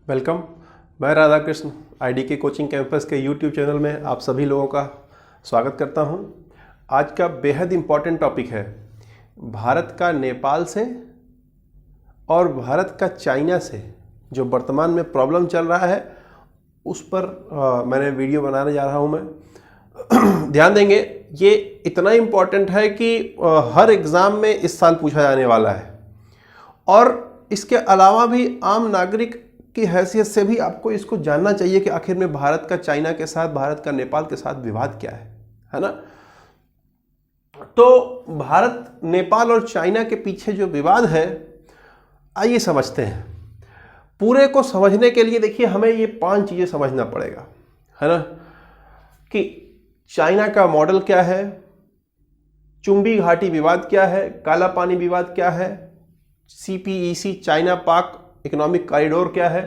Welcome. मैं Radhakrishna IDK coaching campus के YouTube channel में आप सभी लोगों का स्वागत करता हूं। आज का बेहद इम्पॉर्टेंट टॉपिक है भारत का नेपाल से और भारत का चाइना से जो वर्तमान में प्रॉब्लम चल रहा है उस पर मैंने वीडियो बनाने जा रहा हूं। मैं ध्यान देंगे, ये इतना इम्पॉर्टेंट है कि हर एग्ज़ाम में इस साल पूछा जाने वाला है और इसके अलावा भी आम नागरिक की हैसियत से भी आपको इसको जानना चाहिए कि आखिर में भारत का चाइना के साथ, भारत का नेपाल के साथ विवाद क्या है ना। तो भारत, नेपाल और चाइना के पीछे जो विवाद है, आइए समझते हैं। पूरे को समझने के लिए देखिए हमें ये 5 चीजें समझना पड़ेगा, है ना, कि चाइना का मॉडल क्या है, चुंबी घाटी विवाद क्या है, काला पानी विवाद क्या है, CPEC चाइना पाक इकोनॉमिक कॉरिडोर क्या है,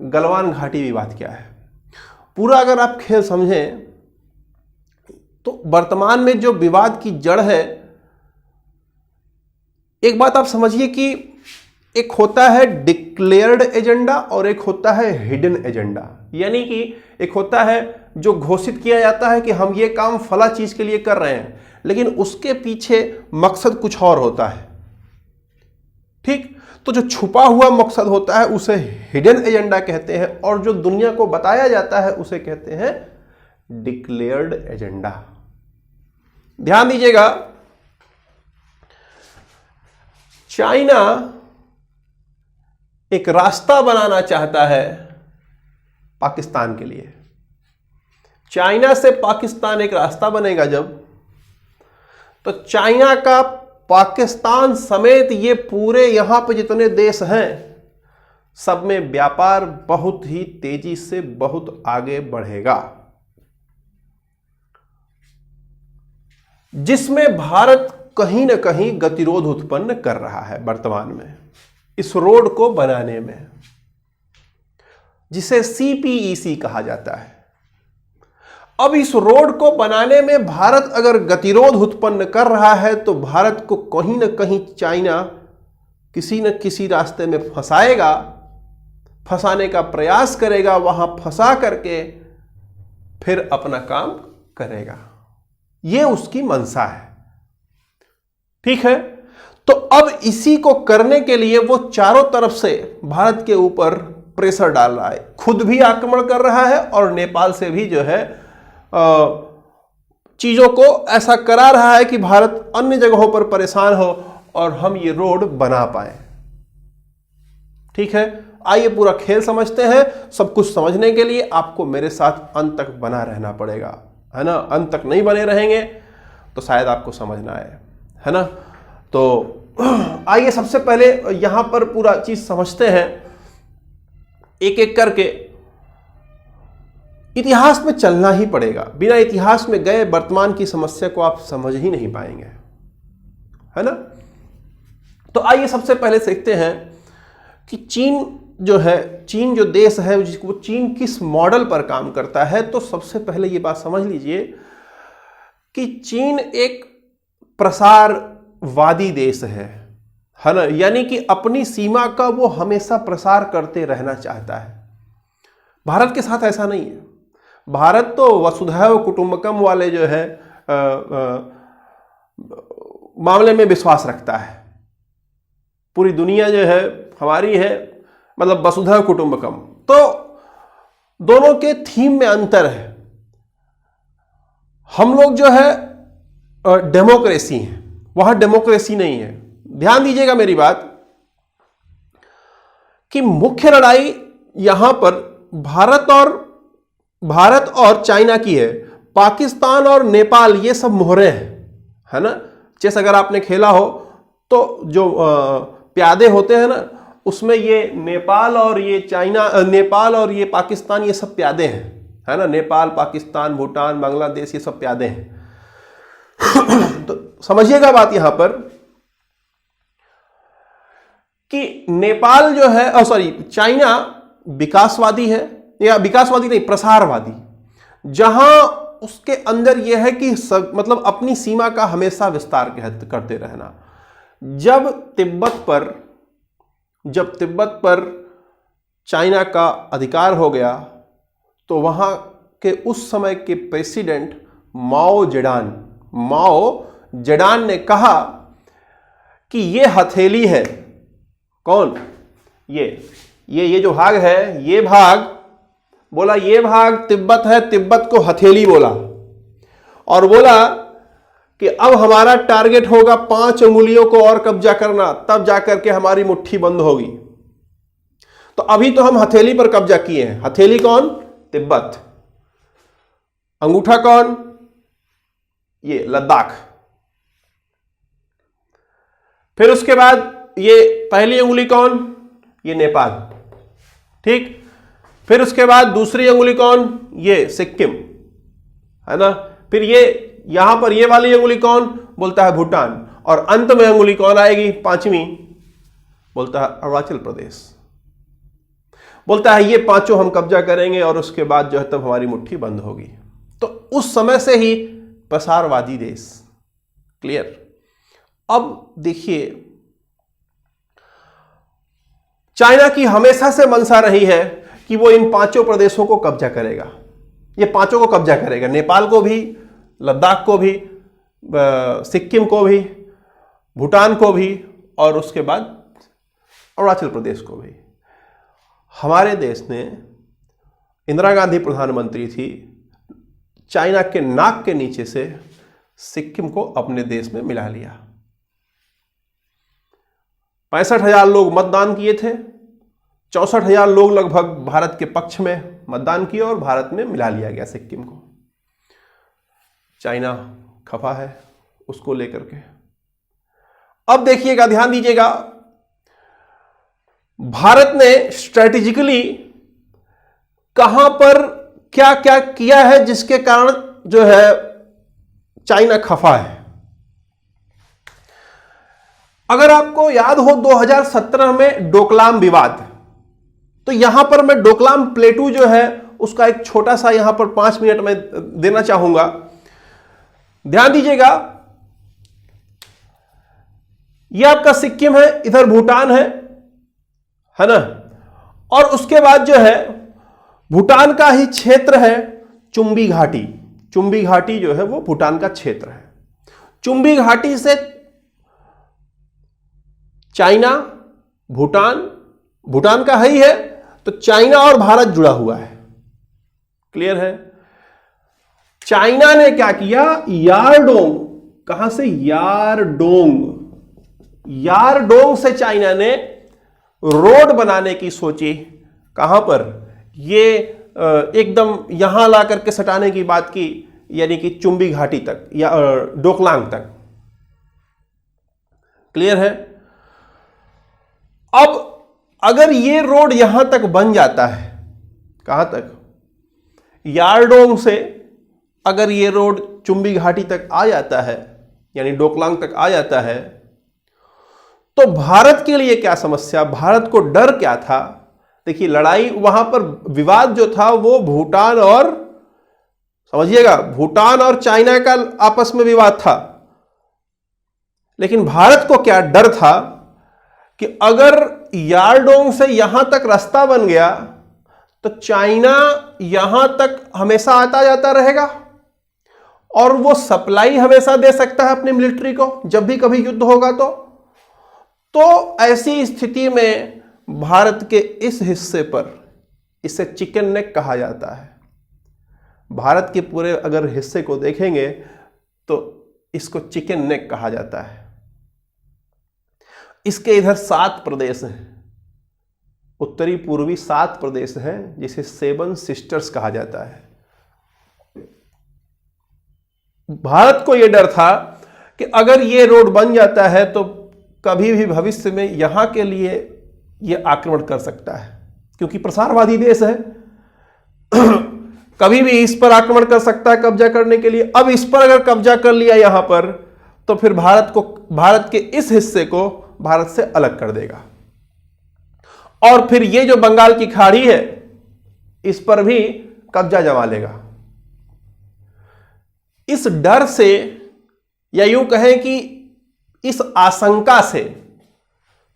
गलवान घाटी विवाद क्या है। पूरा अगर आप खेल समझें तो वर्तमान में जो विवाद की जड़ है, एक बात आप समझिए कि एक होता है डिक्लेयर्ड एजेंडा और एक होता है हिडन एजेंडा। यानी कि एक होता है जो घोषित किया जाता है कि हम ये काम फला चीज के लिए कर रहे हैं, लेकिन उसके पीछे मकसद कुछ और होता है। ठीक, तो जो छुपा हुआ मकसद होता है उसे हिडन एजेंडा कहते हैं और जो दुनिया को बताया जाता है उसे कहते हैं डिक्लेयर्ड एजेंडा। ध्यान दीजिएगा, चाइना एक रास्ता बनाना चाहता है पाकिस्तान के लिए। चाइना से पाकिस्तान एक रास्ता बनेगा जब, तो चाइना का पाकिस्तान समेत ये पूरे यहां पे जितने देश हैं सब में व्यापार बहुत ही तेजी से बहुत आगे बढ़ेगा, जिसमें भारत कहीं ना कहीं गतिरोध उत्पन्न कर रहा है वर्तमान में इस रोड को बनाने में, जिसे CPEC कहा जाता है। अब इस रोड को बनाने में भारत अगर गतिरोध उत्पन्न कर रहा है तो भारत को कहीं ना कहीं चाइना किसी न किसी रास्ते में फंसाएगा, फंसाने का प्रयास करेगा, वहां फंसा करके फिर अपना काम करेगा। यह उसकी मंशा है। ठीक है, तो अब इसी को करने के लिए वो चारों तरफ से भारत के ऊपर प्रेशर डाल रहा है, खुद भी आक्रमण कर रहा है और नेपाल से भी जो है चीजों को ऐसा करा रहा है कि भारत अन्य जगहों पर परेशान हो और हम ये रोड बना पाए। ठीक है, आइए पूरा खेल समझते हैं। सब कुछ समझने के लिए आपको मेरे साथ अंत तक बना रहना पड़ेगा, है ना। अंत तक नहीं बने रहेंगे तो शायद आपको समझ ना आए, है ना। तो आइए सबसे पहले यहां पर पूरा चीज समझते हैं एक एक करके। इतिहास में चलना ही पड़ेगा, बिना इतिहास में गए वर्तमान की समस्या को आप समझ ही नहीं पाएंगे, है ना। तो आइए सबसे पहले सीखते हैं कि चीन जो देश है, जिसको चीन किस मॉडल पर काम करता है। तो सबसे पहले ये बात समझ लीजिए कि चीन एक प्रसारवादी देश है ना। यानी कि अपनी सीमा का वो हमेशा प्रसार करते रहना चाहता है। भारत के साथ ऐसा नहीं है। भारत तो वसुधैव कुटुंबकम वाले जो है मामले में विश्वास रखता है। पूरी दुनिया जो है हमारी है, मतलब वसुधैव कुटुंबकम। तो दोनों के थीम में अंतर है। हम लोग जो है डेमोक्रेसी है, वहां डेमोक्रेसी नहीं है। ध्यान दीजिएगा मेरी बात कि मुख्य लड़ाई यहां पर भारत और चाइना की है। पाकिस्तान और नेपाल ये सब मोहरे हैं, है ना। चेस अगर आपने खेला हो तो जो प्यादे होते हैं ना, उसमें ये नेपाल और ये पाकिस्तान, ये सब प्यादे हैं, है ना। नेपाल, पाकिस्तान, भूटान, बांग्लादेश, ये सब प्यादे हैं। तो समझिएगा बात यहां पर कि नेपाल जो है, चाइना विकासवादी है, या विकासवादी नहीं, प्रसारवादी। जहां उसके अंदर यह है कि मतलब अपनी सीमा का हमेशा विस्तार करते रहना। जब तिब्बत पर चाइना का अधिकार हो गया तो वहां के उस समय के प्रेसिडेंट माओ जेडान ने कहा कि ये हथेली है। कौन? ये जो भाग है, ये भाग बोला, ये भाग तिब्बत है, तिब्बत को हथेली बोला और बोला कि अब हमारा टारगेट होगा 5 अंगुलियों को और कब्जा करना, तब जाकर के हमारी मुट्ठी बंद होगी। तो अभी तो हम हथेली पर कब्जा किए हैं। हथेली कौन? तिब्बत। अंगूठा कौन? ये लद्दाख। फिर उसके बाद ये पहली अंगुली कौन? ये नेपाल। ठीक। फिर उसके बाद दूसरी अंगुली कौन? ये सिक्किम, है ना। फिर ये यहां पर ये वाली अंगुली कौन? बोलता है भूटान। और अंत में अंगुली कौन आएगी? 5वीं, बोलता है अरुणाचल प्रदेश। बोलता है ये 5 हम कब्जा करेंगे और उसके बाद जो है तब हमारी मुट्ठी बंद होगी। तो उस समय से ही प्रसारवादी देश। क्लियर? अब देखिए, चाइना की हमेशा से मंशा रही है कि वो इन 5 प्रदेशों को कब्जा करेगा। ये 5 को कब्जा करेगा, नेपाल को भी, लद्दाख को भी, सिक्किम को भी, भूटान को भी और उसके बाद अरुणाचल प्रदेश को भी। हमारे देश ने, इंदिरा गांधी प्रधानमंत्री थी, चाइना के नाक के नीचे से सिक्किम को अपने देश में मिला लिया। 65,000 लोग मतदान किए थे, 64,000 लोग लगभग भारत के पक्ष में मतदान किए और भारत में मिला लिया गया सिक्किम को। चाइना खफा है उसको लेकर के। अब देखिएगा, ध्यान दीजिएगा, भारत ने स्ट्रेटेजिकली कहां पर क्या क्या किया है जिसके कारण जो है चाइना खफा है। अगर आपको याद हो 2017 में डोकलाम विवाद, तो यहां पर मैं डोकलाम प्लेटू जो है उसका एक छोटा सा यहां पर 5 मिनट में देना चाहूंगा। ध्यान दीजिएगा, यह आपका सिक्किम है, इधर भूटान है ना। और उसके बाद जो है भूटान का ही क्षेत्र है चुंबी घाटी। चुंबी घाटी जो है वो भूटान का क्षेत्र है। चुंबी घाटी से चाइना, भूटान का ही है, तो चाइना और भारत जुड़ा हुआ है। क्लियर है? चाइना ने क्या किया? यारडोंग, कहां से? यारडोंग से चाइना ने रोड बनाने की सोची। कहां पर? ये एकदम यहां ला करके सटाने की बात की, यानी कि चुंबी घाटी तक या डोकलाम तक। क्लियर है? अब अगर ये रोड यहां तक बन जाता है, कहां तक? यारडोंग से अगर ये रोड चुंबी घाटी तक आ जाता है, यानी डोकलाम तक आ जाता है, तो भारत के लिए क्या समस्या? भारत को डर क्या था? देखिए, लड़ाई वहां पर, विवाद जो था वो भूटान और, समझिएगा, भूटान और चाइना का आपस में विवाद था। लेकिन भारत को क्या डर था कि अगर यारडोंग से यहां तक रास्ता बन गया तो चाइना यहां तक हमेशा आता जाता रहेगा और वो सप्लाई हमेशा दे सकता है अपनी मिलिट्री को जब भी कभी युद्ध होगा। तो ऐसी स्थिति में भारत के इस हिस्से पर, इसे चिकन नेक कहा जाता है। भारत के पूरे अगर हिस्से को देखेंगे तो इसको चिकन नेक कहा जाता है। इसके इधर 7 प्रदेश हैं, उत्तरी पूर्वी 7 प्रदेश हैं, जिसे 7 सिस्टर्स कहा जाता है। भारत को यह डर था कि अगर यह रोड बन जाता है तो कभी भी भविष्य में यहां के लिए यह आक्रमण कर सकता है, क्योंकि प्रसारवादी देश है। कभी भी इस पर आक्रमण कर सकता है कब्जा करने के लिए। अब इस पर अगर कब्जा कर लिया यहां पर, तो फिर भारत के इस हिस्से को भारत से अलग कर देगा और फिर ये जो बंगाल की खाड़ी है इस पर भी कब्जा जमा लेगा। इस डर से, या यूं कहें कि इस आशंका से,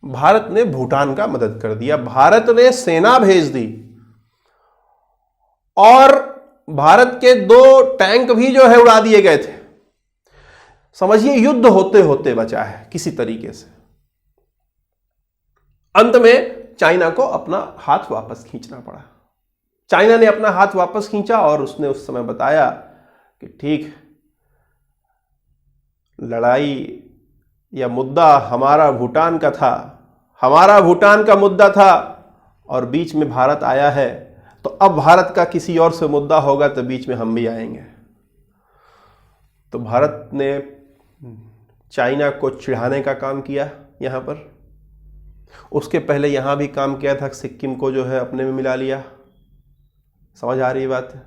भारत ने भूटान का मदद कर दिया, भारत ने सेना भेज दी और भारत के 2 टैंक भी जो है उड़ा दिए गए थे। समझिए युद्ध होते होते बचा है किसी तरीके से। अंत में चाइना को अपना हाथ वापस खींचना पड़ा। चाइना ने अपना हाथ वापस खींचा और उसने उस समय बताया कि ठीक, लड़ाई या मुद्दा हमारा भूटान का था, हमारा भूटान का मुद्दा था और बीच में भारत आया है, तो अब भारत का किसी और से मुद्दा होगा तो बीच में हम भी आएंगे। तो भारत ने चाइना को चिढ़ाने का काम किया यहां पर। उसके पहले यहां भी काम किया था, सिक्किम को जो है अपने में मिला लिया। समझ आ रही बात है?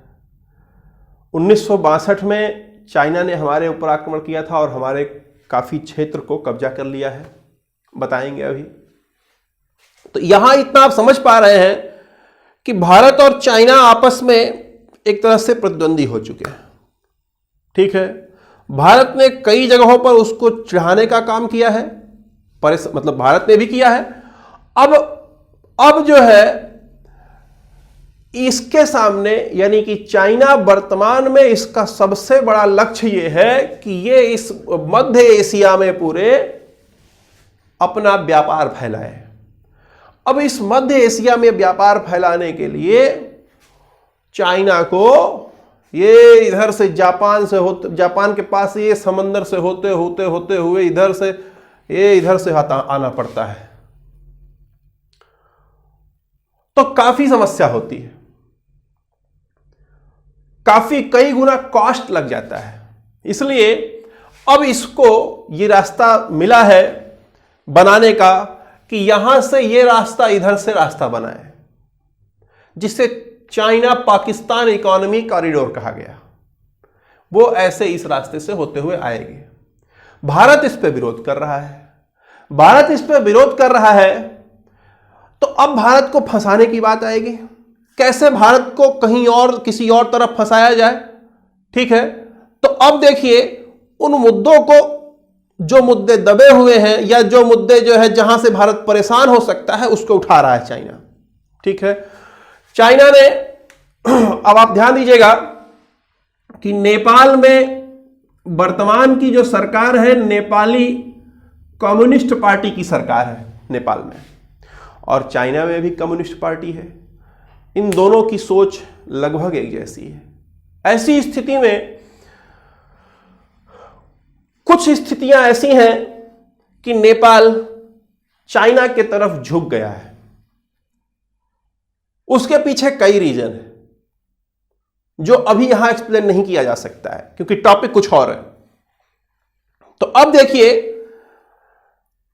1962 में चाइना ने हमारे ऊपर आक्रमण किया था और हमारे काफी क्षेत्र को कब्जा कर लिया है, बताएंगे अभी। तो यहां इतना आप समझ पा रहे हैं कि भारत और चाइना आपस में एक तरह से प्रतिद्वंदी हो चुके हैं। ठीक है, भारत ने कई जगहों पर उसको चिढ़ाने का काम किया है, मतलब भारत ने भी किया है। अब जो है इसके सामने, यानी कि चाइना वर्तमान में इसका सबसे बड़ा लक्ष्य यह है कि ये इस मध्य एशिया में पूरे अपना व्यापार फैलाए। अब इस मध्य एशिया में व्यापार फैलाने के लिए चाइना को ये इधर से जापान के पास ये समंदर से होते हुए इधर से आना पड़ता है। तो काफी समस्या होती है, काफी कई गुना कॉस्ट लग जाता है। इसलिए अब इसको ये रास्ता मिला है बनाने का कि यहां से ये रास्ता इधर से रास्ता बनाए, जिसे चाइना पाकिस्तान इकोनॉमी कॉरिडोर कहा गया। वो ऐसे इस रास्ते से होते हुए आएंगे। भारत इस पे विरोध कर रहा है। तो अब भारत को फंसाने की बात आएगी, कैसे भारत को कहीं और किसी और तरफ फंसाया जाए। ठीक है, तो अब देखिए उन मुद्दों को, जो मुद्दे दबे हुए हैं या जो मुद्दे जो है जहां से भारत परेशान हो सकता है, उसको उठा रहा है चाइना। ठीक है, चाइना ने, अब आप ध्यान दीजिएगा कि नेपाल में वर्तमान की जो सरकार है, नेपाली कम्युनिस्ट पार्टी की सरकार है नेपाल में, और चाइना में भी कम्युनिस्ट पार्टी है। इन दोनों की सोच लगभग एक जैसी है। ऐसी स्थिति में कुछ स्थितियां ऐसी हैं कि नेपाल चाइना के तरफ झुक गया है। उसके पीछे कई रीजन है जो अभी यहां एक्सप्लेन नहीं किया जा सकता है, क्योंकि टॉपिक कुछ और है। तो अब देखिए,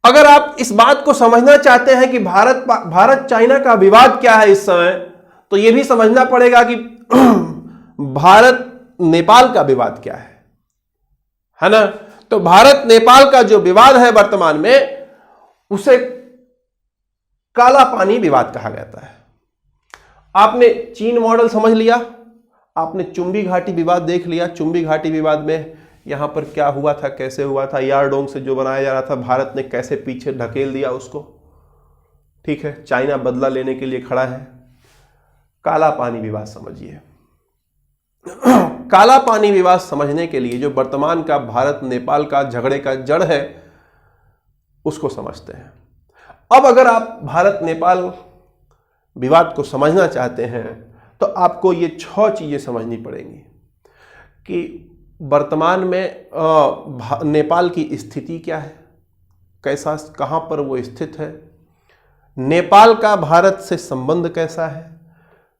अगर आप इस बात को समझना चाहते हैं कि भारत चाइना का विवाद क्या है इस समय, तो यह भी समझना पड़ेगा कि भारत नेपाल का विवाद क्या है ना। तो भारत नेपाल का जो विवाद है वर्तमान में, उसे काला पानी विवाद कहा जाता है। आपने चीन मॉडल समझ लिया, आपने चुंबी घाटी विवाद देख लिया। चुंबी घाटी विवाद में यहां पर क्या हुआ था, कैसे हुआ था, यारडोंग से जो बनाया जा रहा था, भारत ने कैसे पीछे ढकेल दिया उसको। ठीक है, चाइना बदला लेने के लिए खड़ा है। काला पानी विवाद समझिए। काला पानी विवाद समझने के लिए जो वर्तमान का भारत नेपाल का झगड़े का जड़ है, उसको समझते हैं। अब अगर आप भारत नेपाल विवाद को समझना चाहते हैं तो आपको ये 6 चीजें समझनी पड़ेंगी कि वर्तमान में नेपाल की स्थिति क्या है, कैसा, कहां पर वो स्थित है, नेपाल का भारत से संबंध कैसा है,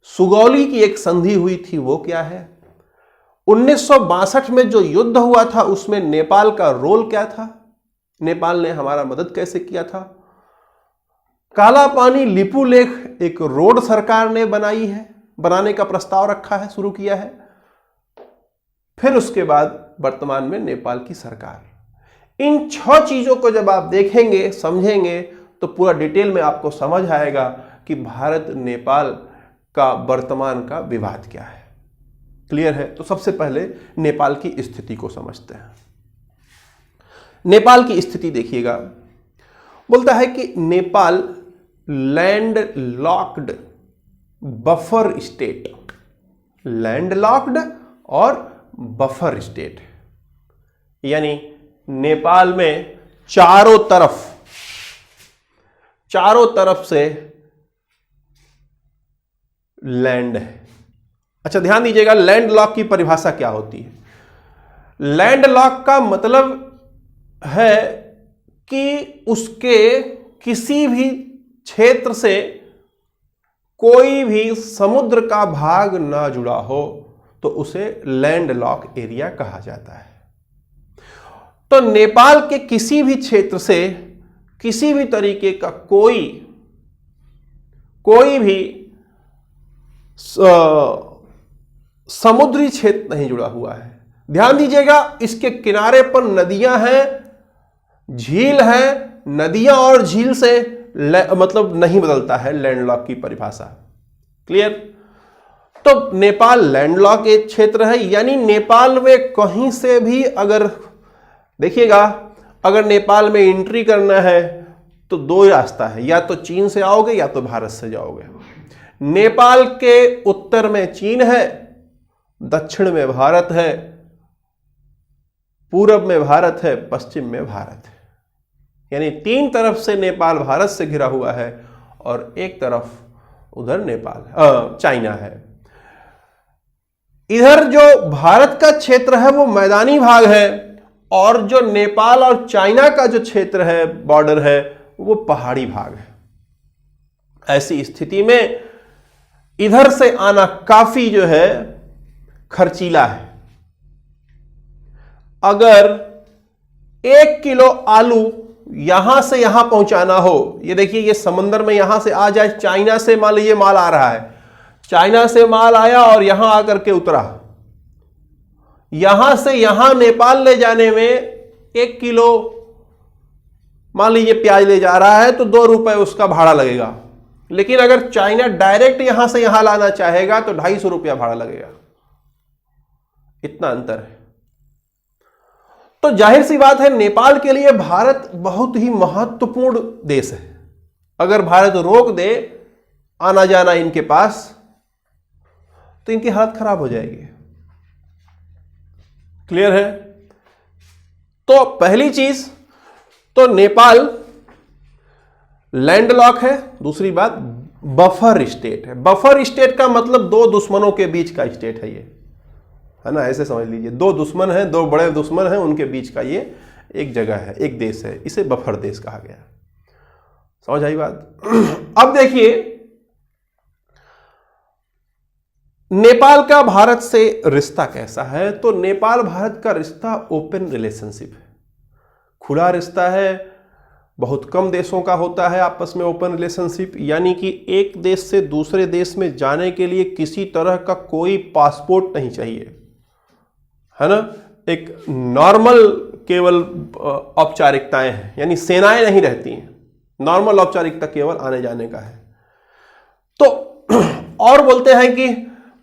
सुगौली की एक संधि हुई थी वो क्या है, 1962 में जो युद्ध हुआ था उसमें नेपाल का रोल क्या था, नेपाल ने हमारा मदद कैसे किया था। काला पानी लिपू लेख एक रोड सरकार ने बनाई है, बनाने का प्रस्ताव रखा है, शुरू किया है। फिर उसके बाद वर्तमान में नेपाल की सरकार। इन 6 चीजों को जब आप देखेंगे, समझेंगे, तो पूरा डिटेल में आपको समझ आएगा कि भारत नेपाल का वर्तमान का विवाद क्या है। क्लियर है? तो सबसे पहले नेपाल की स्थिति को समझते हैं। नेपाल की स्थिति देखिएगा, बोलता है कि Nepal land locked buffer state, land locked और बफर स्टेट, यानी नेपाल में चारों तरफ से लैंड है। अच्छा ध्यान दीजिएगा, लैंड लॉक की परिभाषा क्या होती है। लैंड लॉक का मतलब है कि उसके किसी भी क्षेत्र से कोई भी समुद्र का भाग ना जुड़ा हो तो उसे लैंड लॉक एरिया कहा जाता है। तो नेपाल के किसी भी क्षेत्र से किसी भी तरीके का कोई भी समुद्री क्षेत्र नहीं जुड़ा हुआ है। ध्यान दीजिएगा, इसके किनारे पर नदियां हैं, झील है, नदियां और झील से मतलब नहीं बदलता है लैंडलॉक की परिभाषा। क्लियर? तो नेपाल लैंडलॉक एक क्षेत्र है, यानी नेपाल में कहीं से भी अगर देखिएगा, अगर नेपाल में एंट्री करना है तो दो रास्ता है, या तो चीन से आओगे या तो भारत से जाओगे। नेपाल के उत्तर में चीन है, दक्षिण में भारत है, पूरब में भारत है, पश्चिम में भारत है, यानी तीन तरफ से नेपाल भारत से घिरा हुआ है और एक तरफ उधर नेपाल चाइना है। इधर जो भारत का क्षेत्र है वो मैदानी भाग है और जो नेपाल और चाइना का जो क्षेत्र है, बॉर्डर है, वो पहाड़ी भाग है। ऐसी स्थिति में इधर से आना काफी जो है खर्चीला है। अगर 1 किलो आलू यहां से यहां पहुंचाना हो, ये देखिए ये समंदर में यहां से आ जाए, चाइना से मान लीजिए माल आ रहा है, चाइना से माल आया और यहां आकर के उतरा, यहां से यहां नेपाल ले जाने में 1 किलो मान लीजिए प्याज ले जा रहा है तो 2 रुपए उसका भाड़ा लगेगा। लेकिन अगर चाइना डायरेक्ट यहां से यहां लाना चाहेगा तो 250 रुपया भाड़ा लगेगा। इतना अंतर है। तो जाहिर सी बात है, नेपाल के लिए भारत बहुत ही महत्वपूर्ण देश है। अगर भारत रोक दे आना जाना इनके पास तो इनकी हालत खराब हो जाएगी। क्लियर है? तो पहली चीज तो नेपाल लैंडलॉक है, दूसरी बात बफर स्टेट है। बफर स्टेट का मतलब दो दुश्मनों के बीच का स्टेट है, ये है ना, ऐसे समझ लीजिए, दो दुश्मन हैं, दो बड़े दुश्मन हैं, उनके बीच का ये एक जगह है, एक देश है, इसे बफर देश कहा गया। समझ आई बात? अब देखिए नेपाल का भारत से रिश्ता कैसा है। तो नेपाल भारत का रिश्ता ओपन रिलेशनशिप है, खुला रिश्ता है। बहुत कम देशों का होता है आपस में ओपन रिलेशनशिप, यानी कि एक देश से दूसरे देश में जाने के लिए किसी तरह का कोई पासपोर्ट नहीं चाहिए, है ना। एक नॉर्मल केवल औपचारिकताएं हैं, यानी सेनाएं नहीं रहती हैं, नॉर्मल औपचारिकता केवल आने जाने का है। तो और बोलते हैं कि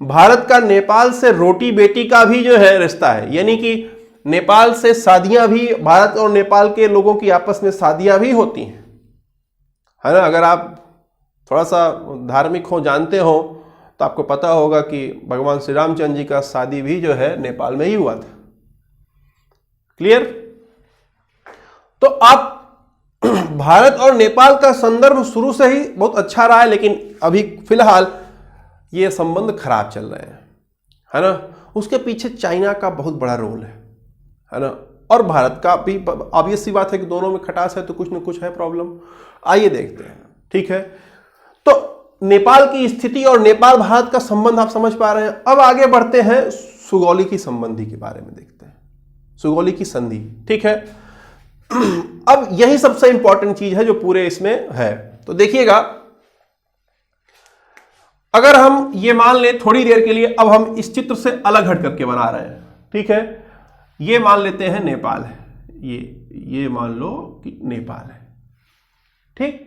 भारत का नेपाल से रोटी बेटी का भी जो है रिश्ता है, यानी कि नेपाल से शादियां भी, भारत और नेपाल के लोगों की आपस में शादियां भी होती हैं, है ना। अगर आप थोड़ा सा धार्मिक हो, जानते हो, तो आपको पता होगा कि भगवान श्री रामचंद्र जी का शादी भी जो है नेपाल में ही हुआ था। क्लियर? तो आप भारत और नेपाल का संदर्भ शुरू से ही बहुत अच्छा रहा है, लेकिन अभी फिलहाल ये संबंध खराब चल रहे हैं, है ना। उसके पीछे चाइना का बहुत बड़ा रोल है ना, और भारत का भी। ऑब्वियस सी बात है कि दोनों में खटास है तो कुछ न कुछ है प्रॉब्लम। आइए देखते हैं, ठीक है। तो नेपाल की स्थिति और नेपाल भारत का संबंध आप समझ पा रहे हैं। अब आगे बढ़ते हैं, सुगौली की संबंधी के बारे में देखते हैं, सुगौली की संधि, ठीक है। अब यही सबसे इंपॉर्टेंट चीज है जो पूरे इसमें है। तो देखिएगा, अगर हम ये मान लें थोड़ी देर के लिए, अब हम इस चित्र से अलग हट करके बना रहे हैं, ठीक है। ये मान लेते हैं नेपाल है, ये मान लो कि नेपाल है, ठीक।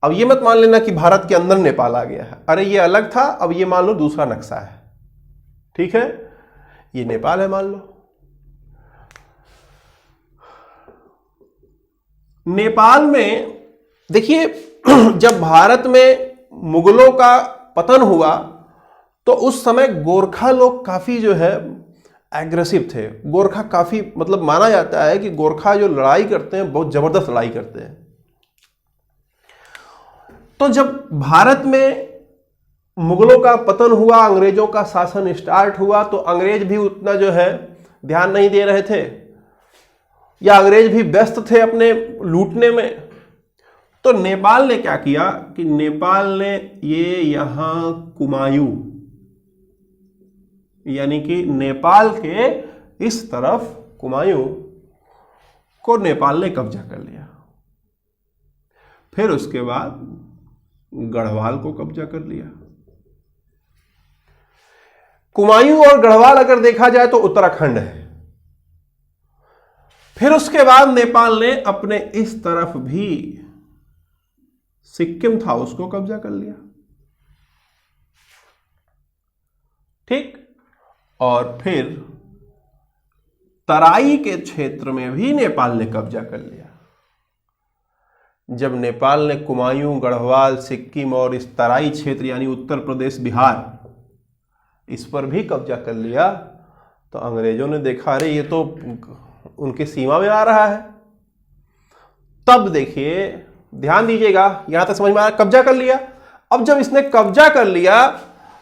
अब ये मत मान लेना कि भारत के अंदर नेपाल आ गया है, अरे ये अलग था, अब ये मान लो दूसरा नक्शा है, ठीक है। ये नेपाल है मान लो। नेपाल में देखिए, जब भारत में मुगलों का पतन हुआ तो उस समय गोरखा लोग काफी जो है एग्रेसिव थे। गोरखा काफी, मतलब माना जाता है कि गोरखा जो लड़ाई करते हैं बहुत जबरदस्त लड़ाई करते हैं। तो जब भारत में मुगलों का पतन हुआ, अंग्रेजों का शासन स्टार्ट हुआ, तो अंग्रेज भी उतना जो है ध्यान नहीं दे रहे थे, या अंग्रेज भी व्यस्त थे अपने लूटने में। तो नेपाल ने क्या किया कि नेपाल ने ये यहां कुमायूं, यानी कि नेपाल के इस तरफ कुमायूं को नेपाल ने कब्जा कर लिया। फिर उसके बाद गढ़वाल को कब्जा कर लिया। कुमायूं और गढ़वाल अगर देखा जाए तो उत्तराखंड है। फिर उसके बाद नेपाल ने अपने इस तरफ भी सिक्किम था उसको कब्जा कर लिया, ठीक। और फिर तराई के क्षेत्र में भी नेपाल ने कब्जा कर लिया। जब नेपाल ने कुमायूं, गढ़वाल, सिक्किम और इस तराई क्षेत्र यानी उत्तर प्रदेश, बिहार, इस पर भी कब्जा कर लिया, तो अंग्रेजों ने देखा अरे ये तो उनकी सीमा में आ रहा है। तब देखिए, ध्यान दीजिएगा, यहां तक समझ में आ रहा, कब्जा कर लिया। अब जब इसने कब्जा कर लिया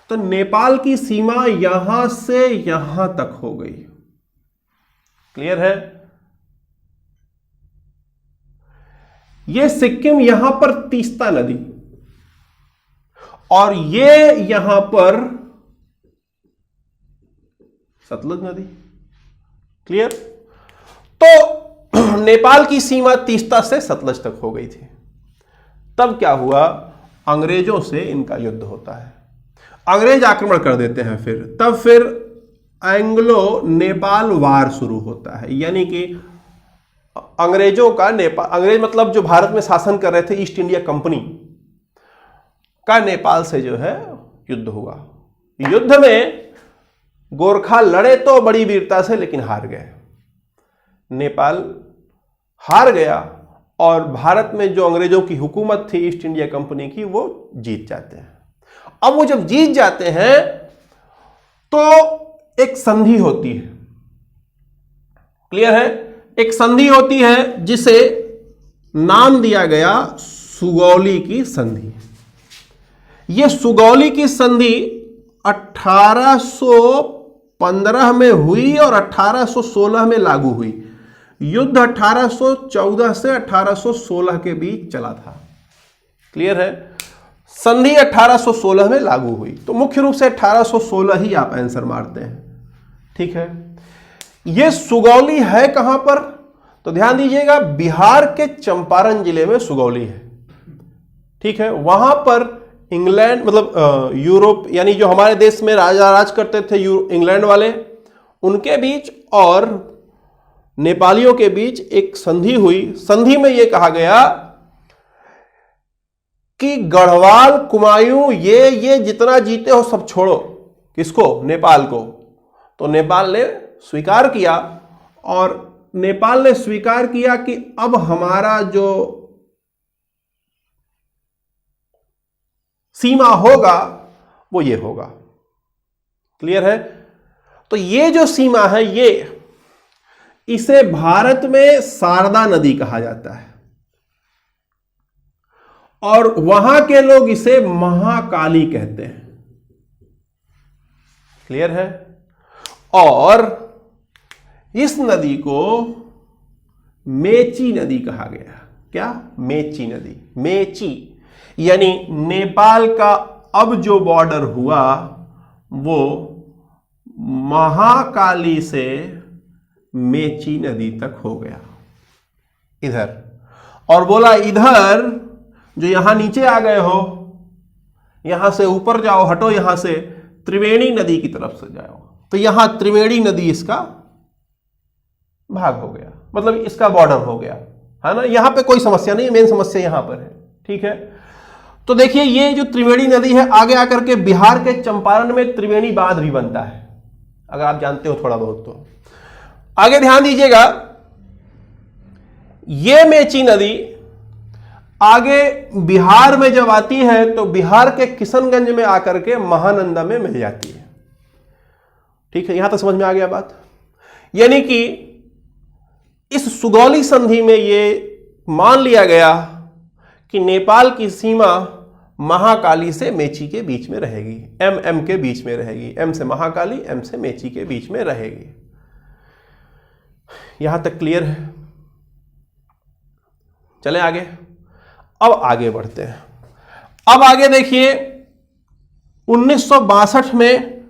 तो नेपाल की सीमा यहां से यहां तक हो गई। क्लियर है? ये सिक्किम यहां पर तीस्ता नदी और ये यहां पर सतलुज नदी। क्लियर? तो नेपाल की सीमा तीस्ता से सतलज तक हो गई थी। तब क्या हुआ, अंग्रेजों से इनका युद्ध होता है, अंग्रेज आक्रमण कर देते हैं। तब फिर एंग्लो नेपाल वार शुरू होता है, यानी कि अंग्रेजों का नेपाल, अंग्रेज मतलब जो भारत में शासन कर रहे थे, ईस्ट इंडिया कंपनी का नेपाल से जो है युद्ध हुआ। युद्ध में गोरखा लड़े तो बड़ी वीरता से, लेकिन हार गए। नेपाल हार गया और भारत में जो अंग्रेजों की हुकूमत थी ईस्ट इंडिया कंपनी की, वो जीत जाते हैं। अब वो जब जीत जाते हैं तो एक संधि होती है। क्लियर है? एक संधि होती है जिसे नाम दिया गया सुगौली की संधि। यह सुगौली की संधि 1815 में हुई और 1816 में लागू हुई। युद्ध 1814 से 1816 के बीच चला था। क्लियर है? संधि 1816 में लागू हुई, तो मुख्य रूप से 1816 ही आप आंसर मारते हैं। ठीक है? यह सुगौली है कहां पर, तो ध्यान दीजिएगा, बिहार के चंपारण जिले में सुगौली है। ठीक है? वहां पर इंग्लैंड, मतलब यूरोप, यानी जो हमारे देश में राज करते थे इंग्लैंड वाले, उनके बीच और नेपालियों के बीच एक संधि हुई। संधि में यह कहा गया कि गढ़वाल, कुमायूं, ये जितना जीते हो सब छोड़ो। किसको? नेपाल को। तो नेपाल ने स्वीकार किया, और नेपाल ने स्वीकार किया कि अब हमारा जो सीमा होगा वो ये होगा। क्लियर है? तो ये जो सीमा है, इसे भारत में शारदा नदी कहा जाता है, और वहां के लोग इसे महाकाली कहते हैं। क्लियर है? और इस नदी को मेची नदी कहा गया। क्या? मेची नदी। मेची यानी नेपाल का अब जो बॉर्डर हुआ वो महाकाली से मेची नदी तक हो गया इधर। और बोला इधर जो यहां नीचे आ गए हो, यहां से ऊपर जाओ, हटो यहां से, त्रिवेणी नदी की तरफ से जाओ। तो यहां त्रिवेणी नदी इसका भाग हो गया, मतलब इसका बॉर्डर हो गया, है ना। यहां पे कोई समस्या नहीं, मेन समस्या यहां पर है। ठीक है? तो देखिए, ये जो त्रिवेणी नदी है, आगे आकर के बिहार के चंपारण में त्रिवेणी बांध भी बनता है, अगर आप जानते हो थोड़ा बहुत तो। आगे ध्यान दीजिएगा, ये मेची नदी आगे बिहार में जब आती है तो बिहार के किशनगंज में आकर के महानंदा में मिल जाती है। ठीक है, यहां तक समझ में आ गया बात। यानी कि इस सुगौली संधि में ये मान लिया गया कि नेपाल की सीमा महाकाली से मेची के बीच में रहेगी, एम के बीच में रहेगी, एम से महाकाली, एम से मेची के बीच में रहेगी। यहां तक क्लियर है? चले आगे। अब आगे बढ़ते हैं। अब आगे देखिए 1962 में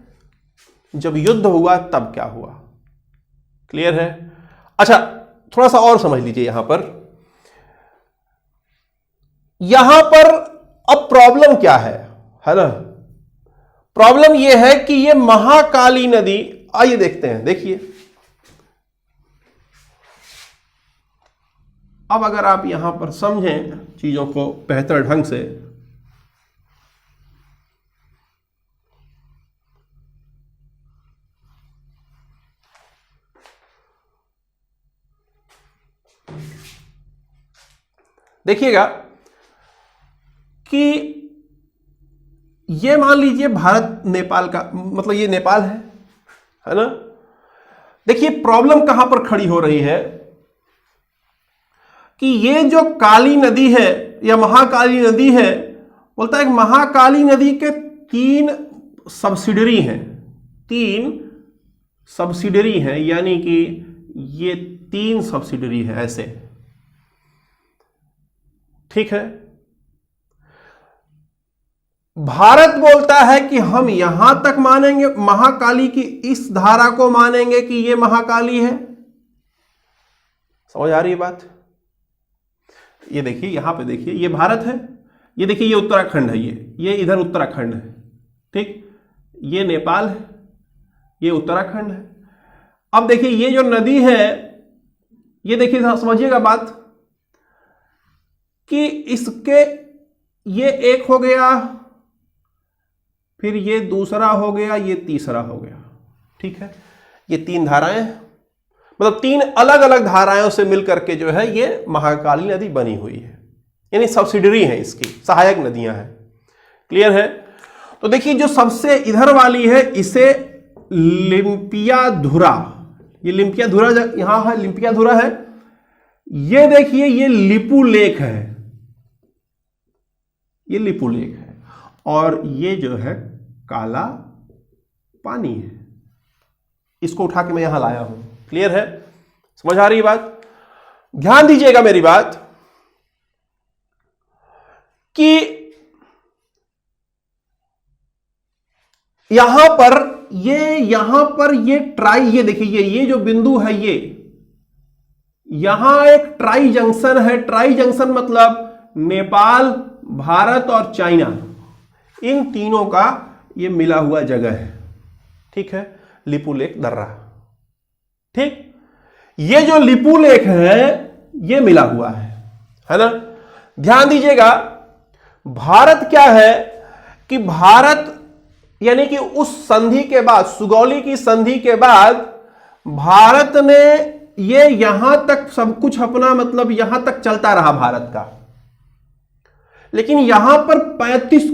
जब युद्ध हुआ तब क्या हुआ, क्लियर है? अच्छा, थोड़ा सा और समझ लीजिए यहां पर अब प्रॉब्लम क्या है ना? प्रॉब्लम यह है कि यह महाकाली नदी, आइए देखते हैं। देखिए अब अगर आप यहां पर समझें चीजों को बेहतर ढंग से, देखिएगा कि ये मान लीजिए भारत नेपाल का, मतलब ये नेपाल है ना? देखिए प्रॉब्लम कहां पर खड़ी हो रही है कि ये जो काली नदी है या महाकाली नदी है, बोलता है कि महाकाली नदी के 3 सब्सिडरी हैं, 3 सब्सिडरी हैं, यानी कि ये 3 सब्सिडरी है ऐसे। ठीक है, भारत बोलता है कि हम यहां तक मानेंगे, महाकाली की इस धारा को मानेंगे कि ये महाकाली है। समझ आ रही है बात? ये देखिए, यहां पे देखिए, ये भारत है, ये देखिए ये उत्तराखंड है, ये इधर उत्तराखंड है। ठीक, ये नेपाल है, ये उत्तराखंड है। अब देखिए ये जो नदी है, ये देखिए समझिएगा बात कि इसके ये एक हो गया, फिर ये दूसरा हो गया, ये तीसरा हो गया। ठीक है, ये 3 धाराएं, मतलब 3 अलग अलग धाराओं से मिलकर के जो है ये महाकाली नदी बनी हुई है, यानी सब्सिडरी है, इसकी सहायक नदियां हैं। क्लियर है? तो देखिए जो सबसे इधर वाली है इसे लिम्पियाधुरा, ये लिम्पियाधुरा यहां है, लिम्पियाधुरा है। ये देखिए ये लिपू लेक है, ये लिपू लेक है, और ये जो है काला पानी है। इसको उठा के मैं यहां लाया हूं। क्लियर है? समझ आ रही है बात? ध्यान दीजिएगा मेरी बात कि यहां पर ये ट्राई, ये देखिए ये जो बिंदु है, ये यहां एक ट्राई जंक्शन है। ट्राई जंक्शन मतलब नेपाल, भारत और चाइना, इन तीनों का ये मिला हुआ जगह है। ठीक है, लिपू लेक दर्रा। ठीक, ये जो लिपू लेक है ये मिला हुआ है ना? ध्यान दीजिएगा, भारत क्या है कि भारत यानी कि उस संधि के बाद, सुगौली की संधि के बाद, भारत ने ये यहां तक सब कुछ अपना, मतलब यहां तक चलता रहा भारत का। लेकिन यहां पर 35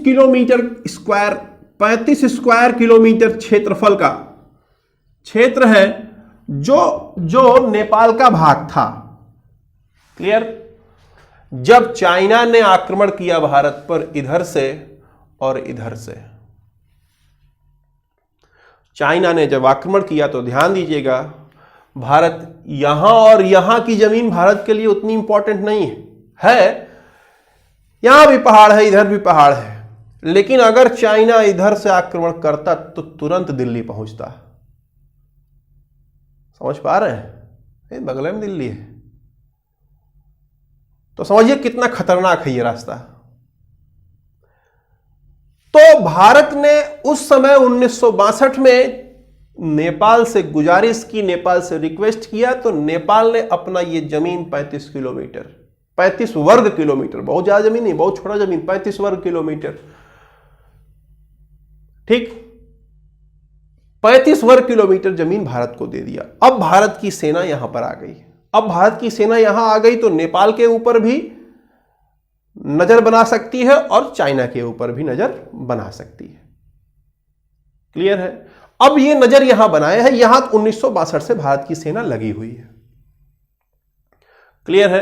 स्क्वायर किलोमीटर क्षेत्रफल का क्षेत्र है जो नेपाल का भाग था। क्लियर? जब चाइना ने आक्रमण किया भारत पर इधर से और इधर से, चाइना ने जब आक्रमण किया तो ध्यान दीजिएगा, भारत यहां और यहां की जमीन भारत के लिए उतनी इंपॉर्टेंट नहीं है। यहां भी पहाड़ है, इधर भी पहाड़ है, लेकिन अगर चाइना इधर से आक्रमण करता तो तुरंत दिल्ली पहुंचता। समझ पा रहे हैं? बगल में दिल्ली है, तो समझिए कितना खतरनाक है ये रास्ता। तो भारत ने उस समय 1962 में नेपाल से गुजारिश की, नेपाल से रिक्वेस्ट किया, तो नेपाल ने अपना ये जमीन 35 किलोमीटर, 35 वर्ग किलोमीटर, बहुत ज्यादा जमीन नहीं, बहुत छोटा जमीन, 35 वर्ग किलोमीटर, ठीक, 35 वर्ग किलोमीटर जमीन भारत को दे दिया। अब भारत की सेना यहां पर आ गई। अब भारत की सेना यहां आ गई तो नेपाल के ऊपर भी नजर बना सकती है और चाइना के ऊपर भी नजर बना सकती है। क्लियर है? अब ये नजर यहां बनाए है, यहां 1962 से भारत की सेना लगी हुई है। क्लियर है?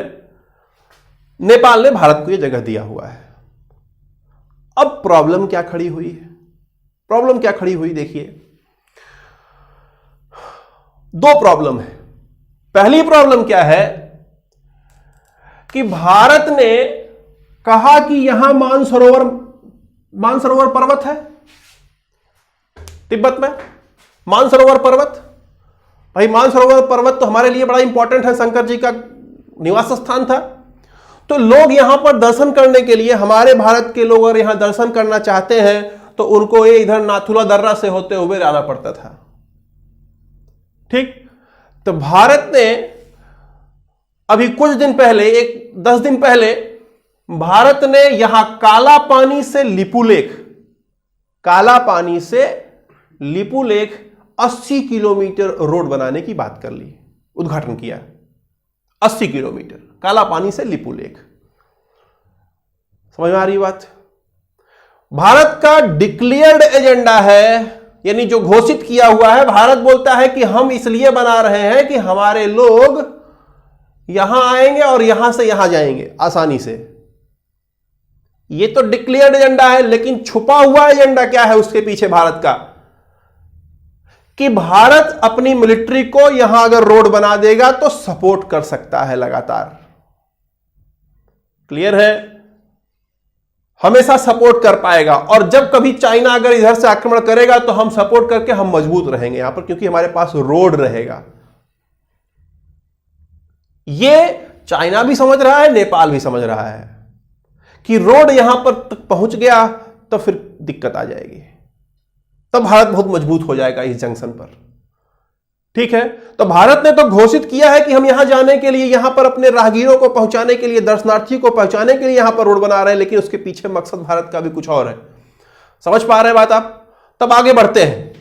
नेपाल ने भारत को यह जगह दिया हुआ है। अब प्रॉब्लम क्या खड़ी हुई है? प्रॉब्लम क्या खड़ी हुई देखिए, दो प्रॉब्लम है। पहली प्रॉब्लम क्या है कि भारत ने कहा कि यहां मानसरोवर पर्वत है, तिब्बत में मानसरोवर पर्वत। भाई मानसरोवर पर्वत तो हमारे लिए बड़ा इंपॉर्टेंट है, शंकर जी का निवास स्थान था। तो लोग यहां पर दर्शन करने के लिए, हमारे भारत के लोग अगर यहां दर्शन करना चाहते हैं तो उनको ये इधर नाथुला दर्रा से होते हुए जाना पड़ता था। ठीक, तो भारत ने अभी कुछ दिन पहले, 10 दिन पहले, भारत ने यहां काला पानी से लिपुलेख 80 किलोमीटर रोड बनाने की बात कर ली, उद्घाटन किया। 80 किलोमीटर काला पानी से लिपुलेख। समझ में आ रही बात? भारत का डिक्लेयर्ड एजेंडा है, यानी जो घोषित किया हुआ है। भारत बोलता है कि हम इसलिए बना रहे हैं कि हमारे लोग यहां आएंगे और यहां से यहां जाएंगे आसानी से। यह तो डिक्लेयर्ड एजेंडा है, लेकिन छुपा हुआ एजेंडा क्या है उसके पीछे भारत का? कि भारत अपनी मिलिट्री को यहां अगर रोड बना देगा तो सपोर्ट कर सकता है लगातार। क्लियर है? हमेशा सपोर्ट कर पाएगा, और जब कभी चाइना अगर इधर से आक्रमण करेगा तो हम सपोर्ट करके हम मजबूत रहेंगे यहां पर, क्योंकि हमारे पास रोड रहेगा। यह चाइना भी समझ रहा है, नेपाल भी समझ रहा है कि रोड यहां पर तक पहुंच गया तो फिर दिक्कत आ जाएगी, तब भारत बहुत मजबूत हो जाएगा इस जंक्शन पर। ठीक है, तो भारत ने तो घोषित किया है कि हम यहां जाने के लिए, यहां पर अपने राहगीरों को पहुंचाने के लिए, दर्शनार्थी को पहुंचाने के लिए यहां पर रोड बना रहे हैं, लेकिन उसके पीछे मकसद भारत का भी कुछ और है। समझ पा रहे हैं बात आप? तब आगे बढ़ते हैं।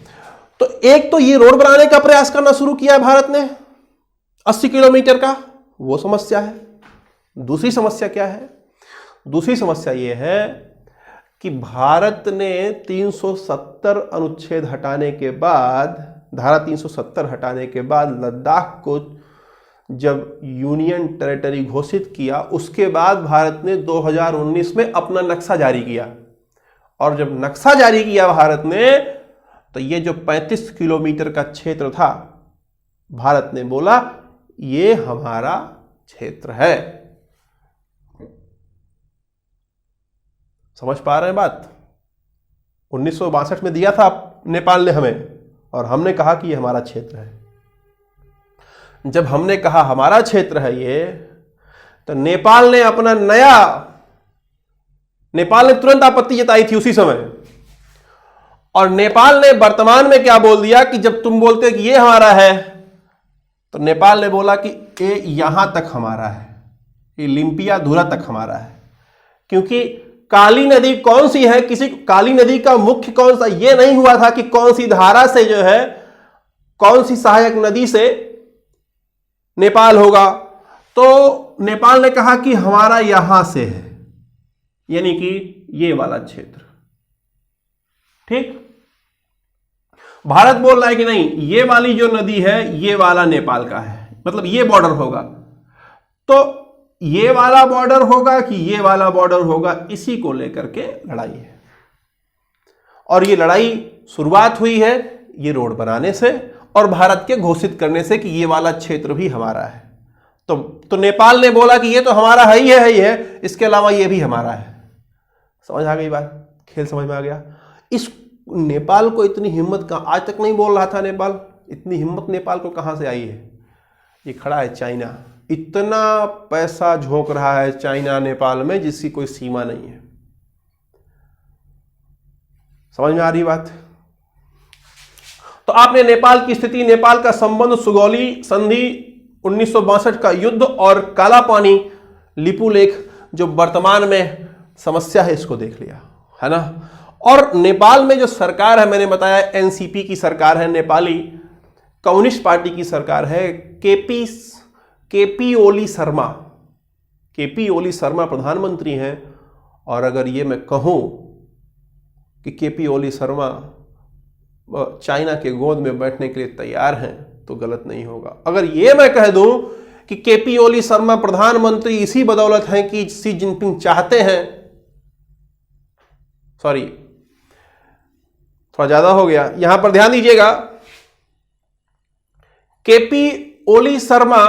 तो एक तो ये रोड बनाने का प्रयास करना शुरू किया है भारत ने 80 किलोमीटर का, वो समस्या है। दूसरी समस्या क्या है? दूसरी समस्या यह है कि भारत ने 370 अनुच्छेद हटाने के बाद, धारा 370 हटाने के बाद लद्दाख को जब यूनियन टेरिटरी घोषित किया, उसके बाद भारत ने 2019 में अपना नक्शा जारी किया। और जब नक्शा जारी किया भारत ने, तो ये जो 35 किलोमीटर का क्षेत्र था, भारत ने बोला ये हमारा क्षेत्र है। समझ पा रहे हैं बात? 1962 में दिया था नेपाल ने हमें, और हमने कहा कि ये हमारा क्षेत्र है। जब हमने कहा हमारा क्षेत्र है ये, तो नेपाल ने तुरंत आपत्ति जताई थी उसी समय। और नेपाल ने वर्तमान में क्या बोल दिया कि जब तुम बोलते कि ये हमारा है, तो नेपाल ने बोला कि ये यहां तक हमारा है, ये लिम्पियाधुरा तक हमारा है। क्योंकि काली नदी कौन सी है, काली नदी का मुख्य कौन सा, यह नहीं हुआ था कि कौन सी धारा से जो है, कौन सी सहायक नदी से नेपाल होगा। तो नेपाल ने कहा कि हमारा यहां से है, यानी कि ये वाला क्षेत्र। ठीक, भारत बोल रहा है कि नहीं, ये वाली जो नदी है ये वाला नेपाल का है, मतलब ये बॉर्डर होगा। तो ये वाला बॉर्डर होगा कि ये वाला बॉर्डर होगा, इसी को लेकर के लड़ाई है। और ये लड़ाई शुरुआत हुई है ये रोड बनाने से और भारत के घोषित करने से कि ये वाला क्षेत्र भी हमारा है। तो नेपाल ने बोला कि ये तो हमारा है ही है, इसके अलावा ये भी हमारा है। समझ आ गई बात? खेल समझ में आ गया? इस नेपाल को इतनी हिम्मत कहां, आज तक नहीं बोल रहा था नेपाल, इतनी हिम्मत नेपाल को कहां से आई है? ये खड़ा है चाइना, इतना पैसा झोंक रहा है चाइना नेपाल में जिसकी कोई सीमा नहीं है। समझ में आ रही बात? तो आपने नेपाल की स्थिति, नेपाल का संबंध, सुगौली संधि, 1962 का युद्ध और काला पानी लिपुलेख जो वर्तमान में समस्या है, इसको देख लिया है ना। और नेपाल में जो सरकार है, मैंने बताया एनसीपी की सरकार है, नेपाली कम्युनिस्ट पार्टी की सरकार है, केपी ओली शर्मा, केपी ओली शर्मा प्रधानमंत्री हैं, और अगर ये मैं कहूं कि केपी ओली शर्मा चाइना के गोद में बैठने के लिए तैयार हैं तो गलत नहीं होगा। अगर ये मैं कह दूं कि केपी ओली शर्मा प्रधानमंत्री इसी बदौलत हैं कि शी जिनपिंग चाहते हैं, सॉरी थोड़ा ज्यादा हो गया, यहां पर ध्यान दीजिएगा, केपी ओली शर्मा,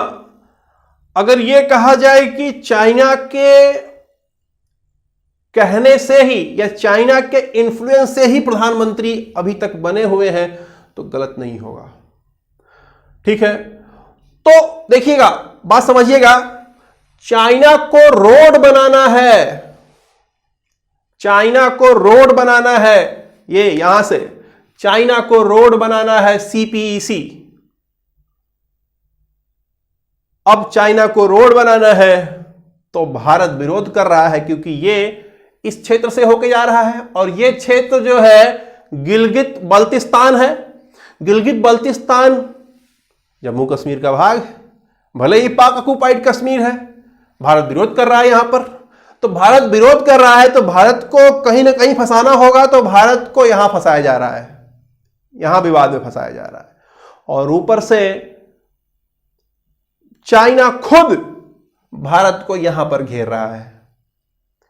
अगर यह कहा जाए कि चाइना के कहने से ही या चाइना के इन्फ्लुएंस से ही प्रधानमंत्री अभी तक बने हुए हैं तो गलत नहीं होगा। ठीक है, तो देखिएगा, बात समझिएगा, चाइना को रोड बनाना है, चाइना को रोड बनाना है, ये यहां से चाइना को रोड बनाना है सीपीईसी। अब चाइना को रोड बनाना है तो भारत विरोध कर रहा है, क्योंकि ये इस क्षेत्र से होकर जा रहा है, और ये क्षेत्र जो है गिलगित बल्तिस्तान है। गिलगित बल्तिस्तान जम्मू कश्मीर का भाग है, भले ही पाक ऑक्युपाइड कश्मीर है, भारत विरोध कर रहा है यहां पर। तो भारत विरोध कर रहा है तो भारत को कहीं ना कहीं फंसाना होगा, तो भारत को यहां फंसाया जा रहा है, यहां विवाद में फंसाया जा रहा है। और ऊपर से चाइना खुद भारत को यहां पर घेर रहा है,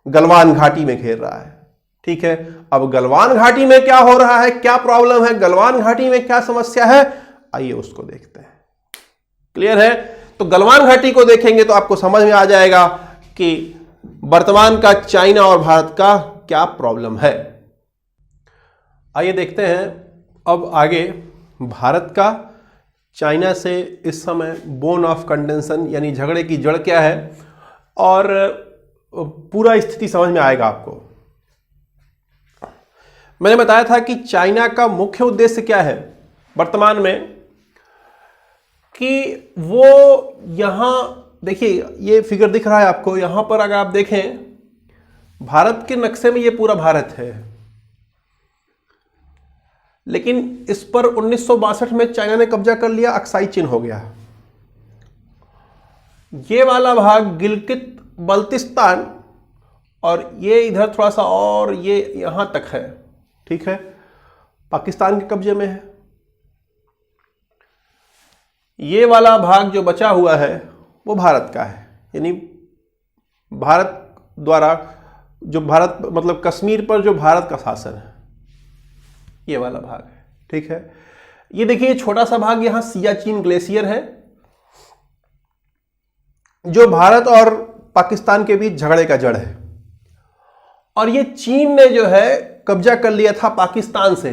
गलवान घाटी में घेर रहा है। ठीक है, अब गलवान घाटी में क्या हो रहा है, क्या प्रॉब्लम है, गलवान घाटी में क्या समस्या है, आइए उसको देखते हैं। क्लियर है? तो गलवान घाटी को देखेंगे तो आपको समझ में आ जाएगा कि वर्तमान का चाइना और भारत का क्या प्रॉब्लम है। आइए देखते हैं अब आगे भारत का चाइना से इस समय बोन ऑफ कंटेंशन यानी झगड़े की जड़ क्या है, और पूरा स्थिति समझ में आएगा आपको। मैंने बताया था कि चाइना का मुख्य उद्देश्य क्या है वर्तमान में, कि वो यहां देखिए, ये फिगर दिख रहा है आपको, यहां पर अगर आप देखें भारत के नक्शे में ये पूरा भारत है, लेकिन इस पर 1962 में चाइना ने कब्जा कर लिया, अक्साई चीन हो गया। ये वाला भाग गिलगित बल्तिस्तान, और ये इधर थोड़ा सा और ये यहां तक है, ठीक है, पाकिस्तान के कब्जे में है। ये वाला भाग जो बचा हुआ है वो भारत का है, यानी भारत द्वारा जो भारत मतलब कश्मीर पर जो भारत का शासन है, ये वाला भाग है। ठीक है, ये देखिए छोटा सा भाग यहां सियाचिन ग्लेशियर है, जो भारत और पाकिस्तान के बीच झगड़े का जड़ है, और ये चीन ने जो है कब्जा कर लिया था पाकिस्तान से।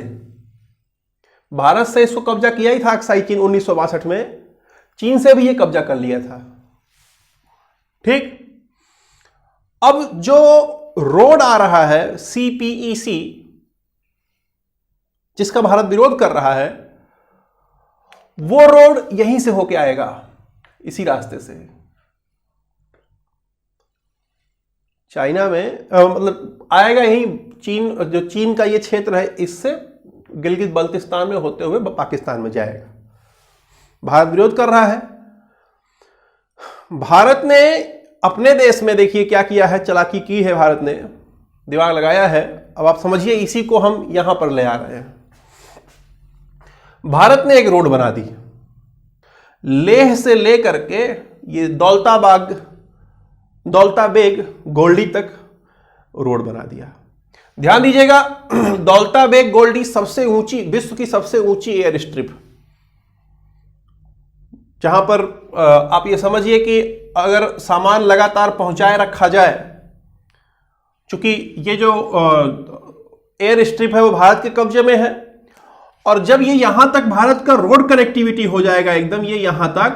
भारत से इसको कब्जा किया ही था अक्साई चीन 1962 में, चीन से भी ये कब्जा कर लिया था। ठीक, अब जो रोड आ रहा है सीपीईसी, जिसका भारत विरोध कर रहा है, वो रोड यहीं से होके आएगा, इसी रास्ते से। चाइना में मतलब आएगा यहीं, चीन जो चीन का ये क्षेत्र है, इससे गिलगित बल्तिस्तान में होते हुए पाकिस्तान में जाएगा। भारत विरोध कर रहा है। भारत ने अपने देश में देखिए क्या किया है, चालाकी की है, भारत ने दिमाग लगाया है। अब आप समझिए, इसी को हम यहां पर ले आ रहे हैं। भारत ने एक रोड बना दी, लेह से लेकर के ये दौलताबेग गोल्डी तक रोड बना दिया। ध्यान दीजिएगा, दौलताबेग गोल्डी सबसे ऊंची, विश्व की सबसे ऊंची एयर स्ट्रिप, जहां पर आप ये समझिए कि अगर सामान लगातार पहुंचाए रखा जाए, चूंकि ये जो एयर स्ट्रिप है वो भारत के कब्जे में है, और जब ये यहां तक भारत का रोड कनेक्टिविटी हो जाएगा एकदम ये यहां तक,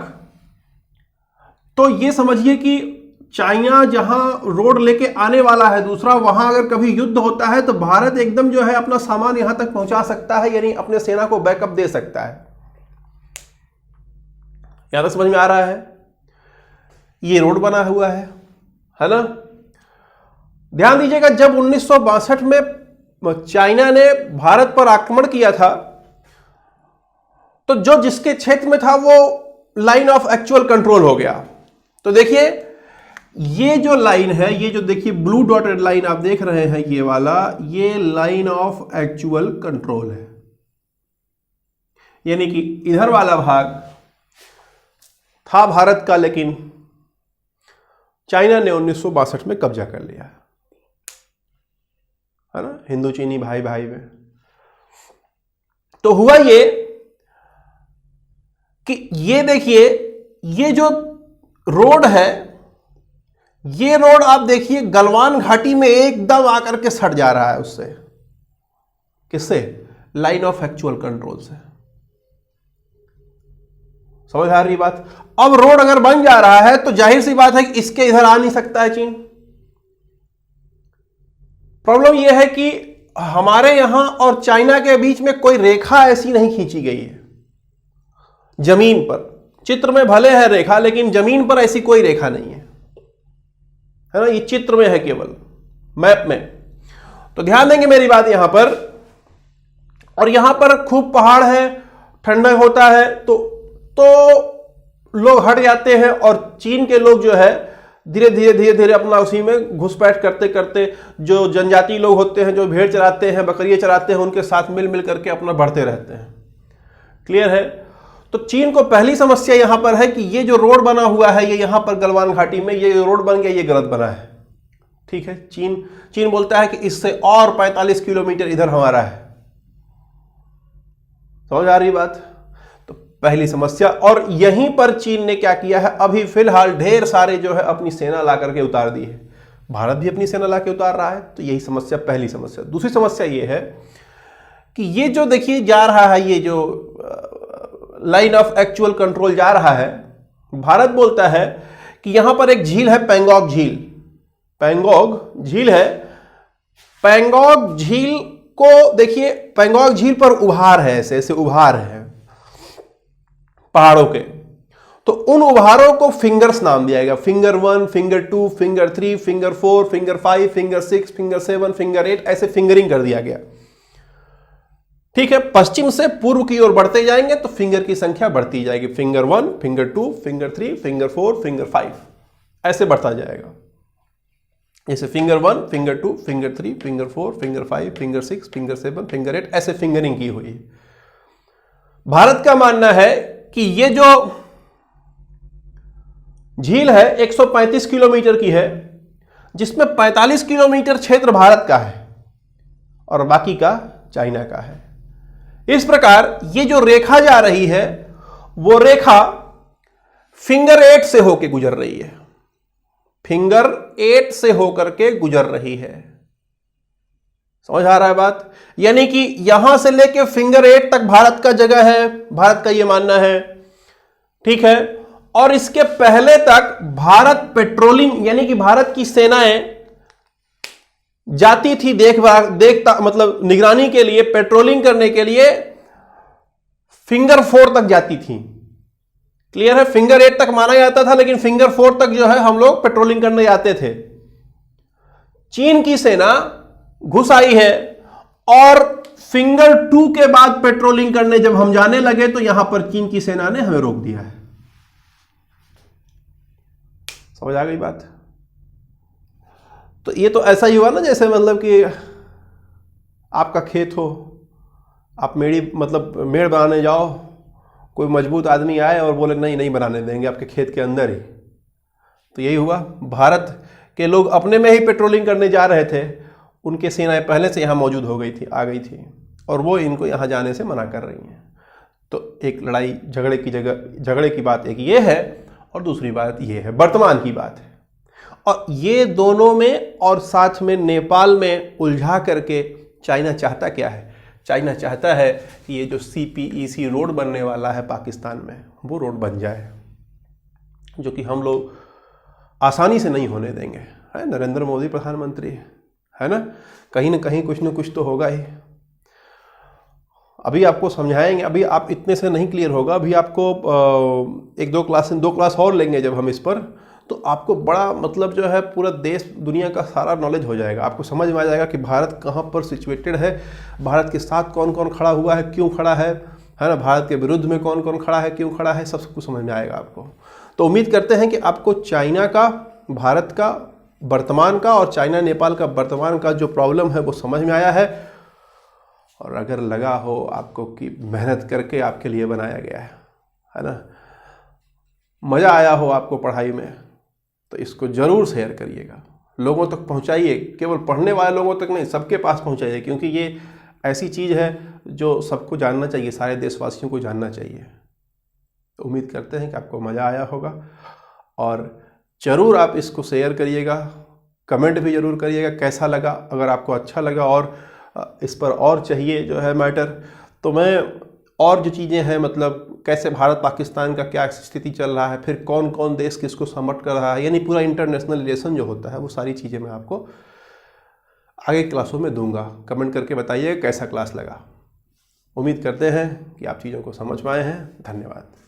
तो ये समझिए कि चाइना जहां रोड लेके आने वाला है दूसरा, वहां अगर कभी युद्ध होता है तो भारत एकदम जो है अपना सामान यहां तक पहुंचा सकता है, यानी अपने सेना को बैकअप दे सकता है। यहां तक समझ में आ रहा है? ये रोड बना हुआ है ना? ध्यान दीजिएगा, जब 1962 में चाइना ने भारत पर आक्रमण किया था, तो जो जिसके क्षेत्र में था वो लाइन ऑफ एक्चुअल कंट्रोल हो गया, तो देखिए ये जो लाइन है, ये जो देखिए ब्लू डॉटेड लाइन आप देख रहे हैं, ये वाला, ये लाइन ऑफ एक्चुअल कंट्रोल है। यानी कि इधर वाला भाग था भारत का, लेकिन चाइना ने 1962 में कब्जा कर लिया, है ना, हिंदू चीनी भाई भाई में। तो हुआ ये कि ये देखिए ये जो रोड है, ये रोड आप देखिए गलवान घाटी में एकदम आकर के सट जा रहा है उससे। किससे? लाइन ऑफ एक्चुअल कंट्रोल से। समझ आ रही बात? अब रोड अगर बन जा रहा है तो जाहिर सी बात है कि इसके इधर आ नहीं सकता है चीन। प्रॉब्लम यह है कि हमारे यहां और चाइना के बीच में कोई रेखा ऐसी नहीं खींची गई है जमीन पर। चित्र में भले है रेखा, लेकिन जमीन पर ऐसी कोई रेखा नहीं है ना, ये चित्र में है केवल, मैप में। तो ध्यान देंगे मेरी बात यहां पर। और यहां पर खूब पहाड़ है, ठंडा होता है, तो लोग हट जाते हैं और चीन के लोग जो है धीरे धीरे अपना उसी में घुसपैठ करते करते, जो जनजाति लोग होते हैं, जो भेड़ चराते हैं, बकरियां चराते हैं, उनके साथ मिल करके अपना बढ़ते रहते हैं। क्लियर है? तो चीन को पहली समस्या यहां पर है कि ये जो रोड बना हुआ है, ये यहां पर गलवान घाटी में ये रोड बन गया, ये गलत बना है। ठीक है, चीन बोलता है कि इससे और 45 किलोमीटर इधर हमारा है। समझ आ रही बात? तो पहली समस्या। और यहीं पर चीन ने क्या किया है, अभी फिलहाल ढेर सारे जो है अपनी सेना ला करके उतार दी है। भारत भी अपनी सेना ला के उतार रहा है। तो यही समस्या, पहली समस्या। दूसरी समस्या ये है कि ये जो देखिए जा रहा है, ये जो लाइन ऑफ एक्चुअल कंट्रोल जा रहा है, भारत बोलता है कि यहां पर एक झील है, पेंगोंग झील। पेंगोंग झील है। पेंगोंग झील को देखिए, पेंगोंग झील पर उभार है, ऐसे उभार है पहाड़ों के। तो उन उभारों को फिंगर्स नाम दिया गया। Finger 1, finger 2, finger 3, finger 4, finger 5, finger 6, finger 7, finger 8, ऐसे फिंगरिंग कर दिया गया। ठीक है, पश्चिम से पूर्व की ओर बढ़ते जाएंगे तो फिंगर की संख्या बढ़ती जाएगी। Finger 1, finger 2, finger 3, finger 4, finger 5, ऐसे बढ़ता जाएगा। जैसे finger 1, finger 2, finger 3, finger 4, finger 5, finger 6, finger 7, finger 8, ऐसे फिंगरिंग की हुई है। भारत का मानना है कि ये जो झील है 135 किलोमीटर की है, जिसमें 45 किलोमीटर क्षेत्र भारत का है और बाकी का चाइना का है। इस प्रकार ये जो रेखा जा रही है, वो रेखा फिंगर 8 से होकर गुजर रही है। फिंगर 8 से होकर के गुजर रही है। समझ आ रहा है बात? यानी कि यहां से लेके फिंगर 8 तक भारत का जगह है, भारत का यह मानना है। ठीक है, और इसके पहले तक भारत पेट्रोलिंग, यानी कि भारत की सेनाएं जाती थी देखता मतलब निगरानी के लिए, पेट्रोलिंग करने के लिए फिंगर 4 तक जाती थी। क्लियर है? फिंगर 8 तक माना जाता था, लेकिन फिंगर 4 तक जो है हम लोग पेट्रोलिंग करने जाते थे। चीन की सेना घुस आई है और फिंगर 2 के बाद पेट्रोलिंग करने जब हम जाने लगे तो यहां पर चीन की सेना ने हमें रोक दिया है। समझ आ गई बात? तो ये तो ऐसा ही हुआ ना, जैसे मतलब कि आपका खेत हो, आप मेड़ बनाने जाओ, कोई मजबूत आदमी आए और बोले नहीं बनाने देंगे आपके खेत के अंदर ही। तो यही हुआ, भारत के लोग अपने में ही पेट्रोलिंग करने जा रहे थे, उनके सेनाएं पहले से यहाँ मौजूद हो गई थी, आ गई थी, और वो इनको यहाँ जाने से मना कर रही हैं। तो एक लड़ाई झगड़े की बात एक ये है, और दूसरी बात ये है, वर्तमान की बात है। और ये दोनों में और साथ में नेपाल में उलझा करके चाइना चाहता क्या है? चाइना चाहता है कि ये जो CPEC रोड बनने वाला है पाकिस्तान में, वो रोड बन जाए, जो कि हम लोग आसानी से नहीं होने देंगे। है नरेंद्र मोदी प्रधानमंत्री, है ना कहीं कुछ न कुछ तो होगा ही। अभी आपको समझाएंगे, अभी आप इतने से नहीं क्लियर होगा, अभी आपको 1-2 क्लास और लेंगे जब हम इस पर, तो आपको बड़ा मतलब जो है पूरा देश दुनिया का सारा नॉलेज हो जाएगा। आपको समझ में आ जाएगा कि भारत कहाँ पर सिचुएटेड है, भारत के साथ कौन कौन खड़ा हुआ है, क्यों खड़ा है ना, भारत के विरुद्ध में कौन कौन खड़ा है, क्यों खड़ा है, सब कुछ समझ में आएगा आपको। तो उम्मीद करते हैं कि आपको चाइना का, भारत का वर्तमान का और चाइना नेपाल का वर्तमान का जो प्रॉब्लम है वो समझ में आया है, और अगर लगा हो आपको कि मेहनत करके आपके लिए बनाया गया है ना, मज़ा आया हो आपको पढ़ाई में, तो इसको ज़रूर शेयर करिएगा, लोगों तक पहुंचाइए। केवल पढ़ने वाले लोगों तक नहीं, सबके पास पहुंचाइए, क्योंकि ये ऐसी चीज़ है जो सबको जानना चाहिए, सारे देशवासियों को जानना चाहिए। तो उम्मीद करते हैं कि आपको मज़ा आया होगा, और ज़रूर आप इसको शेयर करिएगा, कमेंट भी ज़रूर करिएगा कैसा लगा। अगर आपको अच्छा लगा और इस पर और चाहिए जो है मैटर, तो मैं और जो चीज़ें हैं, मतलब कैसे भारत पाकिस्तान का क्या स्थिति चल रहा है, फिर कौन कौन देश किसको सपोर्ट कर रहा है, यानी पूरा इंटरनेशनल रिलेशन जो होता है, वो सारी चीज़ें मैं आपको आगे क्लासों में दूंगा। कमेंट करके बताइए कैसा क्लास लगा। उम्मीद करते हैं कि आप चीज़ों को समझ पाए हैं। धन्यवाद।